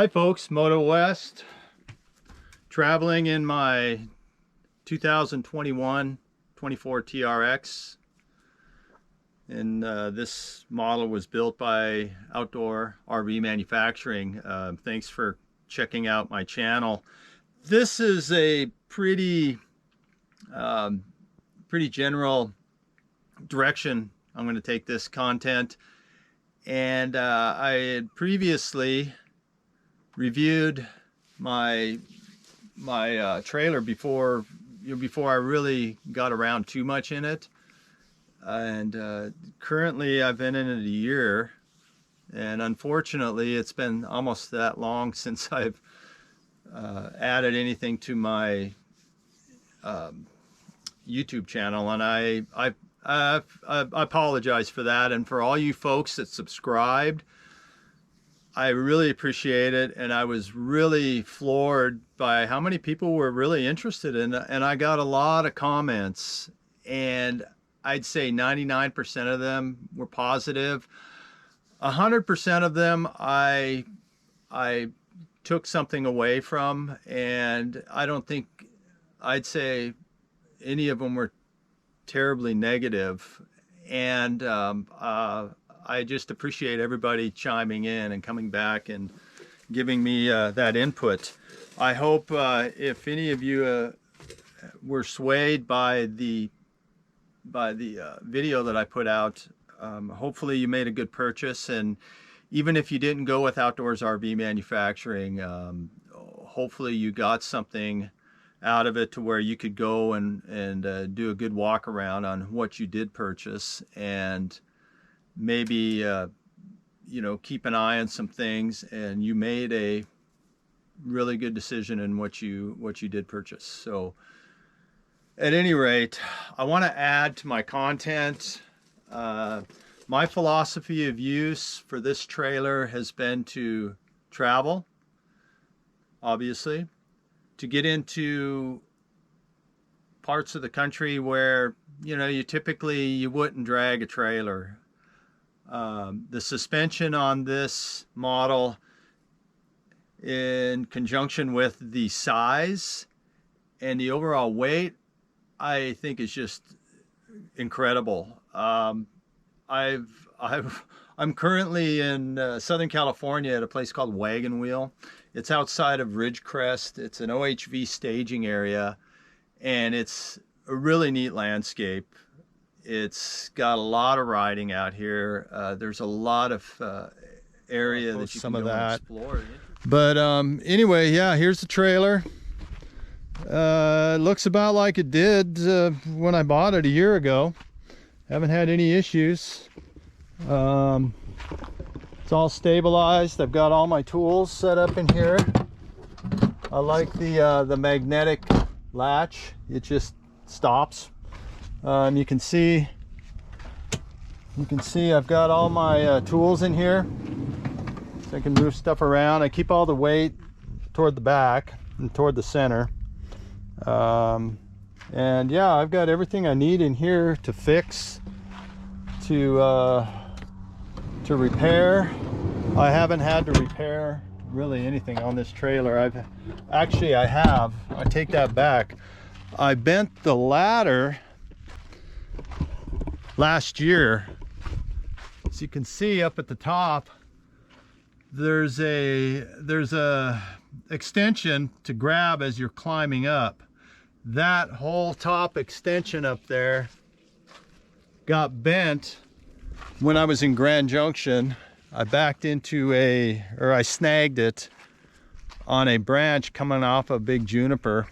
Hi folks, Moto West, traveling in my 2021 24 TRX, and this model was built by Outdoor RV Manufacturing. Thanks for checking out my channel. This is a pretty general direction I'm going to take this content, and I had previously reviewed my trailer before I really got around too much in it, and currently I've been in it a year, and unfortunately it's been almost that long since I've added anything to my YouTube channel, and I apologize for that. And for all you folks that subscribed, I really appreciate it, and I was really floored by how many people were really interested in it. And I got a lot of comments, and I'd say 99% of them were positive. 100% of them I took something away from, and I don't think I'd say any of them were terribly negative. And I just appreciate everybody chiming in and coming back and giving me that input. I hope if any of you were swayed by the video that I put out, hopefully you made a good purchase. And even if you didn't go with Outdoors RV Manufacturing, hopefully you got something out of it to where you could go and do a good walk around on what you did purchase, and maybe you know, keep an eye on some things, and you made a really good decision in what you did purchase. So at any rate, I want to add to my content. My philosophy of use for this trailer has been to travel, obviously, to get into parts of the country where, you know, you wouldn't drag a trailer. The suspension on this model, in conjunction with the size and the overall weight, I think is just incredible. I'm currently in Southern California at a place called Wagon Wheel. It's outside of Ridgecrest. It's an OHV staging area, and it's a really neat landscape. It's got a lot of riding out here. There's a lot of area that you can go and explore. But anyway, yeah, here's the trailer. It looks about like it did when I bought it a year ago. Haven't had any issues. It's all stabilized. I've got all my tools set up in here. I like the magnetic latch. It just stops. You can see I've got all my tools in here, so I can move stuff around. I keep all the weight toward the back and toward the center. And yeah, I've got everything I need in here to fix, to repair. I haven't had to repair really anything on this trailer. I take that back. I bent the ladder last year. As you can see up at the top, there's a extension to grab as you're climbing up. That whole top extension up there got bent when I was in Grand Junction. I backed into I snagged it on a branch coming off a big juniper.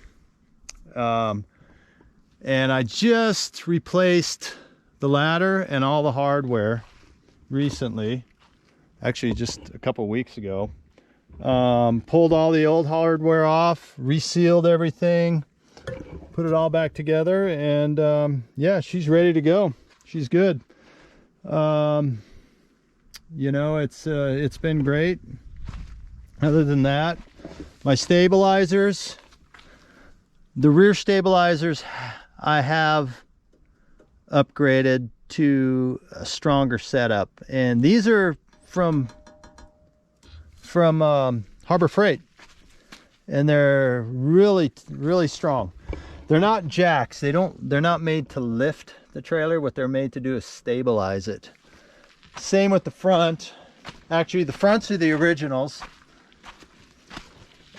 And I just replaced the ladder and all the hardware recently, actually just a couple weeks ago. Pulled all the old hardware off, resealed everything, put it all back together, and yeah, she's ready to go. She's good. You know, it's been great. Other than that, my stabilizers, the rear stabilizers, I have upgraded to a stronger setup, and these are from Harbor Freight, and they're really, really strong. They're not jacks. They're not made to lift the trailer. What they're made to do is stabilize it. Same with the front. Actually, the fronts are the originals.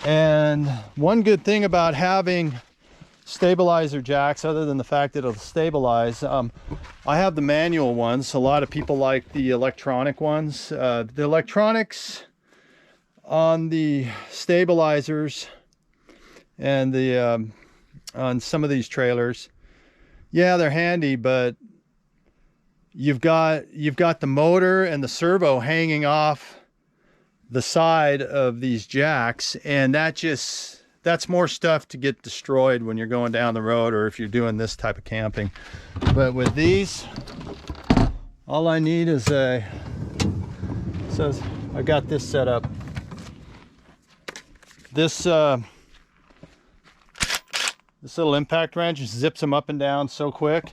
And one good thing about having stabilizer jacks, other than the fact that it'll stabilize, I have the manual ones. A lot of people like the electronic ones. The electronics on the stabilizers and the on some of these trailers, yeah, they're handy, but you've got the motor and the servo hanging off the side of these jacks, and that's more stuff to get destroyed when you're going down the road or if you're doing this type of camping. But with these, all I need is I got this set up. This little impact wrench just zips them up and down so quick,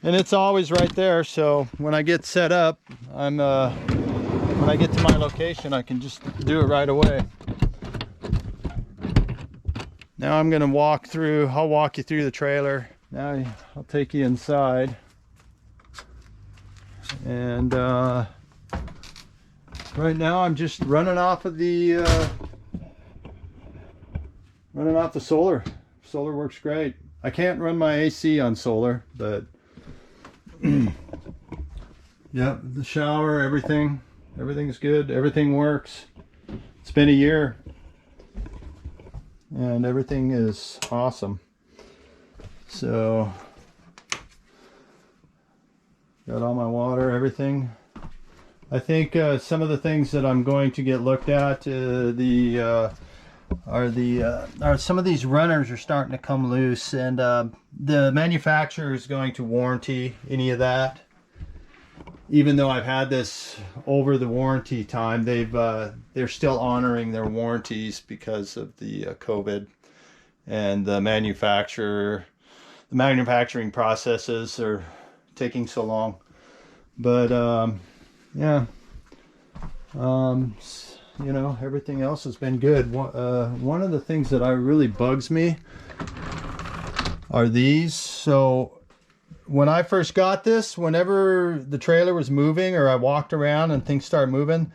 and it's always right there. So when I get set up, when I get to my location, I can just do it right away. Now I'm gonna I'll walk you through the trailer. Now I'll take you inside. And right now I'm just running off the solar. Solar works great. I can't run my AC on solar, but yeah, the shower, everything's good. Everything works. It's been a year, and everything is awesome. So got all my water, everything. I think some of the things that I'm going to get looked at are some of these runners are starting to come loose, and the manufacturer is going to warranty any of that. Even though I've had this over the warranty time, they're still honoring their warranties because of the COVID, and the manufacturing processes are taking so long. But yeah, you know, everything else has been good. One of the things that really bugs me are these. So when I first got this, whenever the trailer was moving or I walked around and things started moving,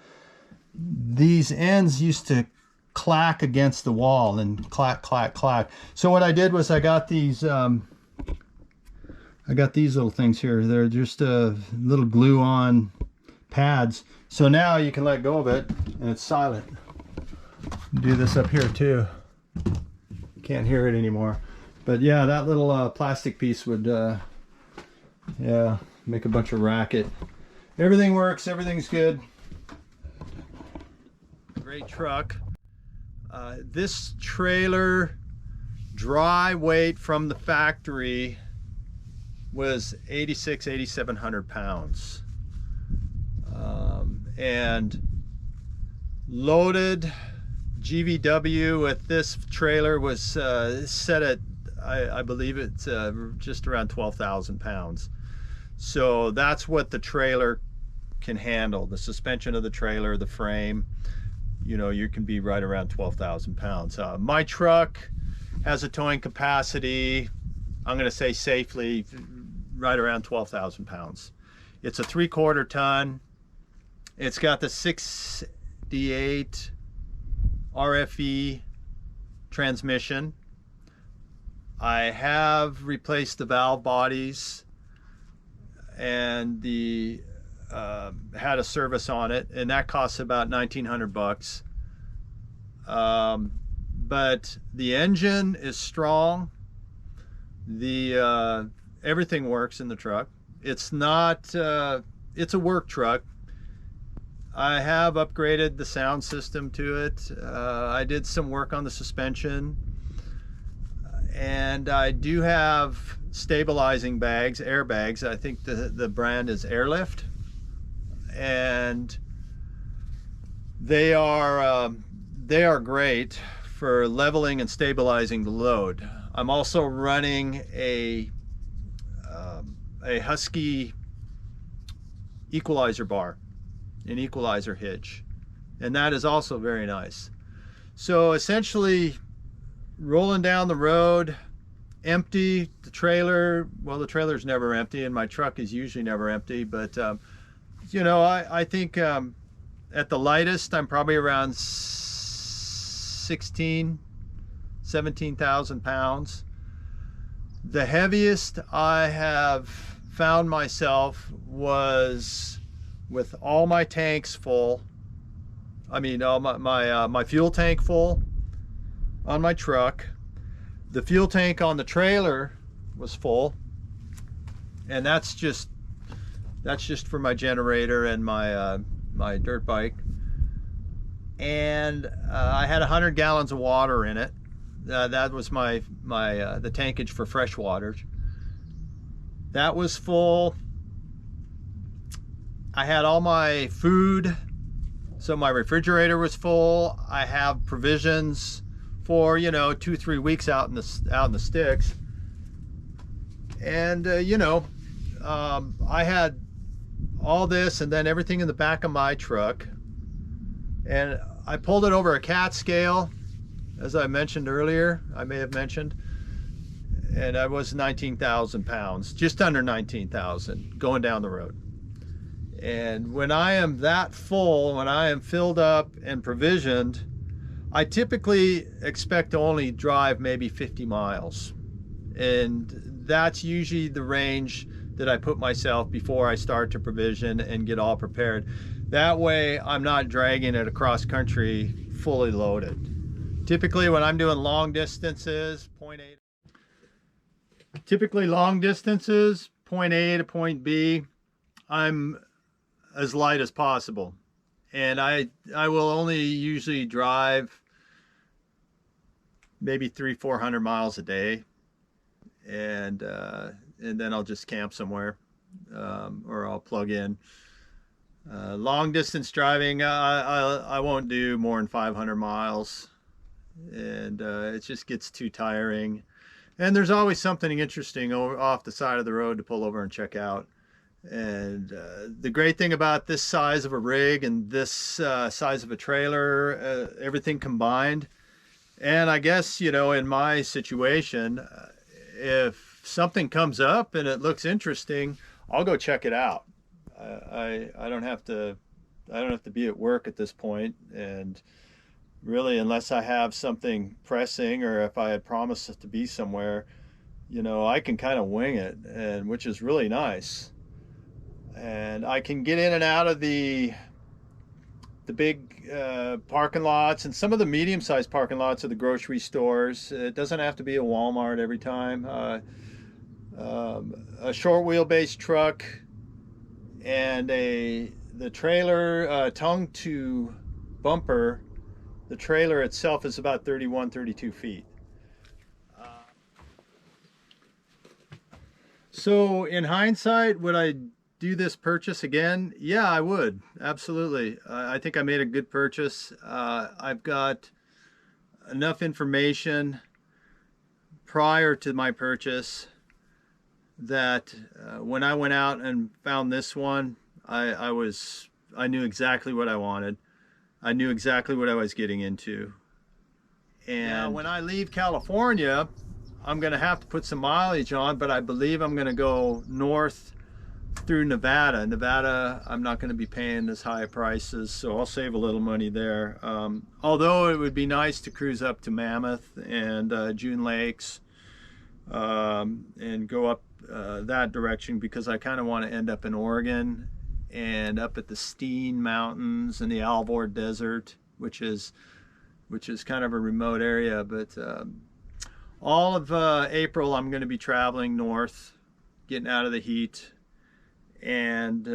these ends used to clack against the wall and clack, clack, clack. So what I did was I got these little things here. They're just little glue-on pads. So now you can let go of it and it's silent. Do this up here too. You can't hear it anymore. But yeah, that little plastic piece would yeah, make a bunch of racket. Everything works, everything's good. Great truck. This trailer dry weight from the factory was 8,700 pounds. And loaded GVW with this trailer was set at, I believe it's just around 12,000 pounds. So that's what the trailer can handle. The suspension of the trailer, the frame, you know, you can be right around 12,000 pounds. My truck has a towing capacity, I'm going to say safely, right around 12,000 pounds. It's a 3/4 ton. It's got the 68 rv'er transmission. I have replaced the valve bodies and the had a service on it, and that costs about $1,900 but the engine is strong. The everything works in the truck. It's not it's a work truck. I have upgraded the sound system to it. I did some work on the suspension, and I do have stabilizing bags, airbags. I think the brand is Airlift, and they are great for leveling and stabilizing the load. I'm also running a Husky equalizer bar, an equalizer hitch, and that is also very nice. So essentially, rolling down the road, empty. The trailer, well, the trailer's never empty, and my truck is usually never empty. But you know, I think at the lightest, I'm probably around 17,000 pounds. The heaviest I have found myself was with all my tanks full. I mean, all my fuel tank full on my truck. The fuel tank on the trailer was full, and that's just for my generator and my dirt bike. And I had 100 gallons of water in it. That was the tankage for fresh water. That was full. I had all my food, so my refrigerator was full. I have provisions for, you know, 2-3 weeks out in the sticks. And you know, I had all this and then everything in the back of my truck, and I pulled it over a cat scale, as I mentioned earlier. I may have mentioned, and I was 19,000 pounds, just under 19,000, going down the road. And when I am that full, when I am filled up and provisioned, I typically expect to only drive maybe 50 miles. And that's usually the range that I put myself before I start to provision and get all prepared. That way I'm not dragging it across country fully loaded. Typically when I'm doing long distances, point A to point B, I'm as light as possible. And I will only usually drive maybe 300-400 miles a day, and then I'll just camp somewhere, or I'll plug in. Long distance driving, I won't do more than 500 miles, and it just gets too tiring. And there's always something interesting off the side of the road to pull over and check out. And the great thing about this size of a rig and this size of a trailer, everything combined, and I guess, you know, in my situation, if something comes up and it looks interesting, I'll go check it out. I don't have to be at work at this point, and really, unless I have something pressing or if I had promised to be somewhere, you know, I can kind of wing it, and which is really nice. And I can get in and out of the big parking lots and some of the medium-sized parking lots of the grocery stores. It doesn't have to be a Walmart every time. A short wheelbase truck and the trailer, tongue to bumper, the trailer itself is about 31-32 feet. So in hindsight, would I do this purchase again? Yeah, I would. Absolutely. I think I made a good purchase. I've got enough information prior to my purchase that when I went out and found this one, I knew exactly what I wanted. I knew exactly what I was getting into. And now, when I leave California, I'm going to have to put some mileage on, but I believe I'm going to go north through Nevada. Nevada, I'm not going to be paying as high prices, so I'll save a little money there. Although it would be nice to cruise up to Mammoth and June Lakes, and go up that direction, because I kind of want to end up in Oregon and up at the Steen Mountains and the Alvord Desert, which is kind of a remote area. But all of April I'm going to be traveling north, getting out of the heat, and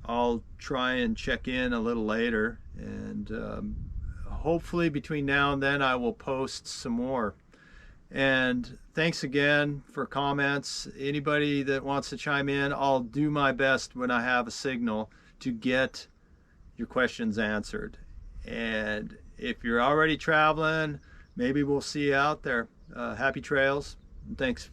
I'll try and check in a little later, and hopefully between now and then I will post some more. And thanks again for comments. Anybody that wants to chime in, I'll do my best when I have a signal to get your questions answered. And if you're already traveling, maybe we'll see you out there. Happy trails, and thanks.